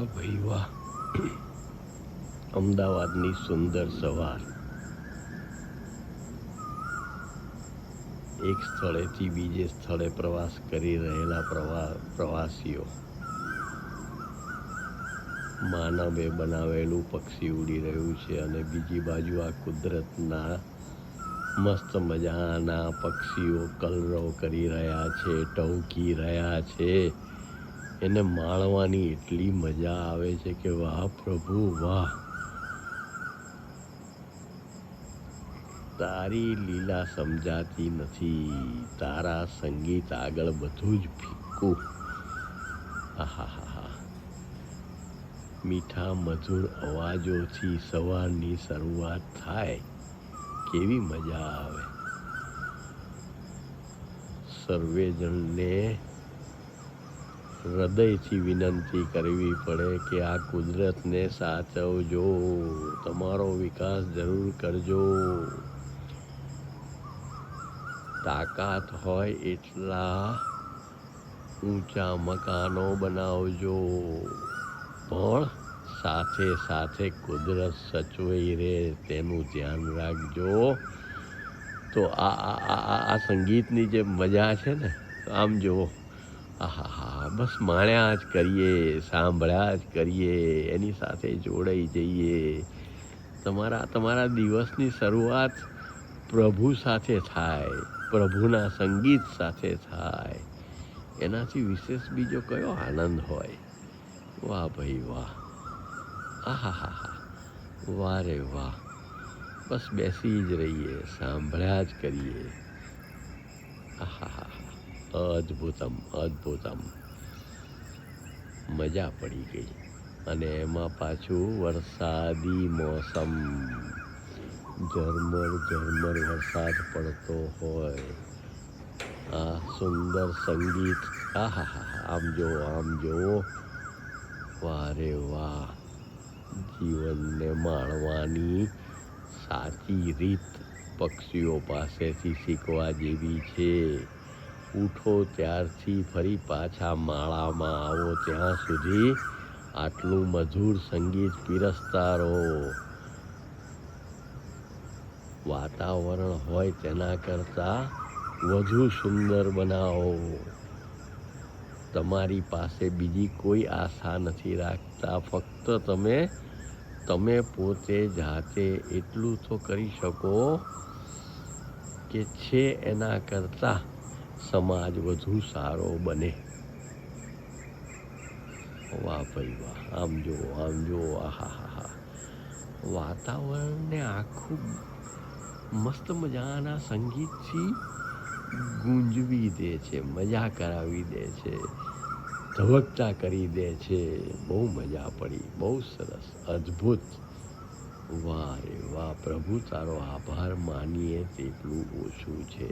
વાહ ભાઈ વાહ. અમદાવાદની સુંદર સવાર. એક સ્થળેથી બીજે સ્થળે પ્રવાસ કરી રહેલા પ્રવાસીઓ. માનવે બનાવેલું પક્ષી ઉડી રહ્યું છે અને બીજી બાજુ આ કુદરતના મસ્ત મજાના પક્ષીઓ કલરવ કરી રહ્યા છે, ટહુકી રહ્યા છે. એને માણવાની એટલી મજા આવે છે કે વાહ પ્રભુ વાહ. તારી લીલા સમજાતી નથી, તારા સંગીત આગળ બધું જ ફિક્કું. આહાહા. મીઠા મધુર અવાજોથી સવારની શરૂઆત થાય, કેવી મજા આવે. સર્વે જણને હૃદયથી વિનંતી કરવી પડે કે આ કુદરતને સાચવજો, તમારો વિકાસ જરૂર કરજો. તાકાત હોય એટલા ઊંચા મકાનો બનાવજો, પણ સાથે સાથે કુદરત સચવાઈ રહે તેનું ધ્યાન રાખજો. તો આ સંગીતની જે મજા છે ને, આમ જુઓ, આહાહા, બસ માણ્યા જ કરીએ, સાંભળ્યા જ કરીએ, એની સાથે જોડાઈ જઈએ. તમારા દિવસની શરૂઆત પ્રભુ સાથે થાય, પ્રભુના સંગીત સાથે થાય. એનાથી વિશેષ બીજો કયો આનંદ હોય. વાહ ભાઈ વાહ. આહાહા, વાહ રે વાહ. બસ બેસી જ રહીએ, સાંભળ્યા જ કરીએ. આહાહા, અદ્ભુતમ અદ્ભુતમ. મજા પડી ગઈ. અને એમાં પાછું વરસાદી મોસમ, ઝરમર ઝરમર વરસાદ પડતો હોય. આ સુંદર સંગીત, આહાહા, આમ જુઓ. વાહ રે વાહ. જીવનને માણવાની સાચી રીત પક્ષીઓ પાસેથી શીખવા જેવી છે. ઉઠો ત્યારથી ફરી પાછા માળામાં આવો ત્યાં સુધી આટલું મધુર સંગીત પીરસતા રહો. વાતાવરણ હોય તેના કરતાં વધુ સુંદર બનાવો. તમારી પાસે બીજી કોઈ આશા નથી રાખતા, ફક્ત તમે પોતે જાતે એટલું તો કરી શકો કે છે એના કરતાં સમાજ વધુ સારો બને. વાહ ભાઈ વાહ. આમ જુઓ, આહાહા. વાતાવરણને આખું મસ્ત મજાના સંગીતથી ગુંજવી દે છે, મજા કરાવી દે છે, ધબકતા કરી દે છે. બહુ મજા પડી, બહુ સરસ, અદ્ભુત. વાહ રે વાહ. પ્રભુ તારો આભાર માનીએ તેટલું ઓછું છે.